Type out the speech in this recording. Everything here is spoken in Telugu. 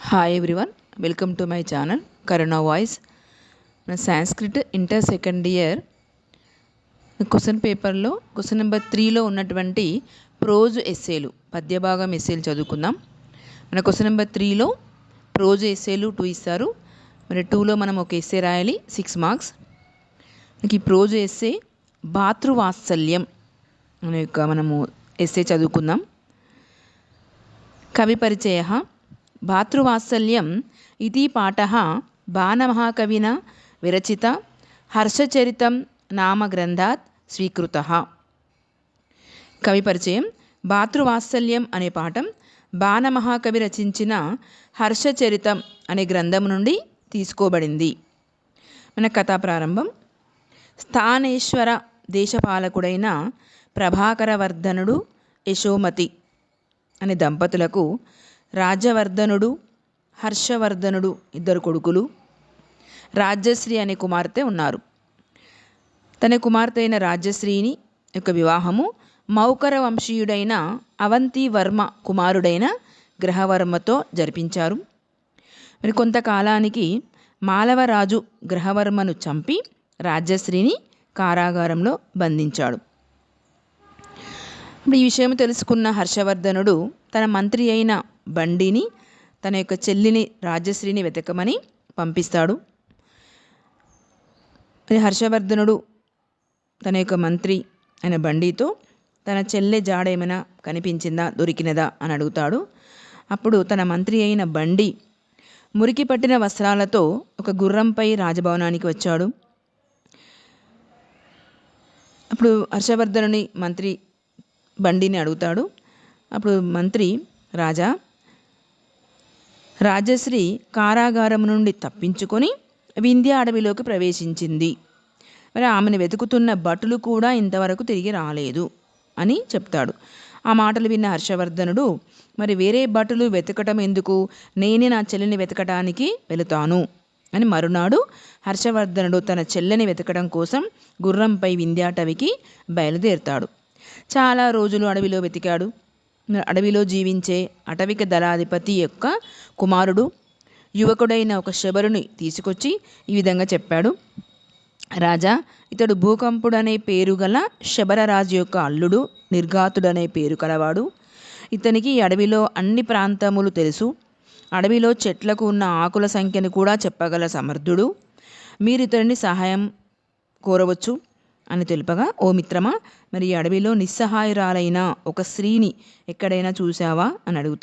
Hi everyone, welcome to my channel Karuna voice. మన Sanskrit inter second year question పేపర్లో క్వశ్చన్ నెంబర్ 3లో ఉన్నటువంటి ప్రోజ్ ఎస్సేలు, పద్యభాగం ఎస్సేలు చదువుకుందాం. మన క్వశ్చన్ నెంబర్ 3లో ప్రోజ్ ఎస్సేలు 2 ఇస్తారు. మరి 2లో మనం ఒక ఎస్సే రాయాలి, 6 మార్క్స్. మనకి ఈ ప్రోజ్ ఎస్సే భాతృవాత్సల్యం అనే మనము ఎస్సే చదువుకుందాం. కవి పరిచయ. భాతృవాత్సల్యం ఇతి పాఠః బాణమహాకవినా విరచిత హర్షచరితం నామ గ్రంథాత్ స్వీకృతః. కవి పరిచయం. భాతృవాత్సల్యం అనే పాఠం బాణమహాకవి రచించిన హర్షచరితం అనే గ్రంథం నుండి తీసుకోబడింది. మన కథా ప్రారంభం. స్థానేశ్వర దేశపాలకుడైన ప్రభాకరవర్ధనుడు, యశోమతి అనే దంపతులకు రాజ్యవర్ధనుడు, హర్షవర్ధనుడు ఇద్దరు కొడుకులు, రాజ్యశ్రీ అనే కుమార్తె ఉన్నారు. తన కుమార్తె అయిన రాజ్యశ్రీని యొక్క వివాహము మౌకర వంశీయుడైన అవంతివర్మ కుమారుడైన గ్రహవర్మతో జరిపించారు. మరి కొంతకాలానికి మాలవరాజు గ్రహవర్మను చంపి రాజ్యశ్రీని కారాగారంలో బంధించాడు. ఈ విషయం తెలుసుకున్న హర్షవర్ధనుడు తన మంత్రి అయిన బండిని తన యొక్క చెల్లిని రాజ్యశ్రీని వెతకమని పంపిస్తాడు. హర్షవర్ధనుడు తన యొక్క మంత్రి అయిన బండితో తన చెల్లె జాడ ఏమైనా కనిపించిందా, దొరికినదా అని అడుగుతాడు. అప్పుడు తన మంత్రి అయిన బండి మురికి పట్టిన వస్త్రాలతో ఒక గుర్రంపై రాజభవనానికి వచ్చాడు. అప్పుడు హర్షవర్ధనుని మంత్రి బండిని అడుగుతాడు. అప్పుడు మంత్రి, రాజా, రాజశ్రీ కారాగారం నుండి తప్పించుకొని వింధ్య అడవిలోకి ప్రవేశించింది. మరి ఆమెను వెతుకుతున్న భటులు కూడా ఇంతవరకు తిరిగి రాలేదు అని చెప్తాడు. ఆ మాటలు విన్న హర్షవర్ధనుడు, మరి వేరే భటులు వెతకటం ఎందుకు, నేనే నా చెల్లిని వెతకటానికి వెళుతాను అని మరునాడు హర్షవర్ధనుడు తన చెల్లెని వెతకడం కోసం గుర్రంపై వింధ్యాటవికి బయలుదేరుతాడు. చాలా రోజులు అడవిలో వెతికాడు. అడవిలో జీవించే అటవిక దళాధిపతి యొక్క కుమారుడు యువకుడైన ఒక శబరుని తీసుకొచ్చి ఈ విధంగా చెప్పాడు. రాజా, ఇతడు భూకంపుడనే పేరు గల శబరరాజు యొక్క అల్లుడు, నిర్ఘాతుడనే పేరు కలవాడు. ఇతనికి ఈ అడవిలో అన్ని ప్రాంతములు తెలుసు. అడవిలో చెట్లకు ఉన్న ఆకుల సంఖ్యను కూడా చెప్పగల సమర్థుడు. మీరు ఇతడిని సహాయం కోరవచ్చు అని తెలుపగా, ఓ మిత్రమా, మరి ఈ అడవిలో నిస్సహాయురాలైన ఒక స్త్రీని ఎక్కడైనా చూసావా అని అడుగుతాడు.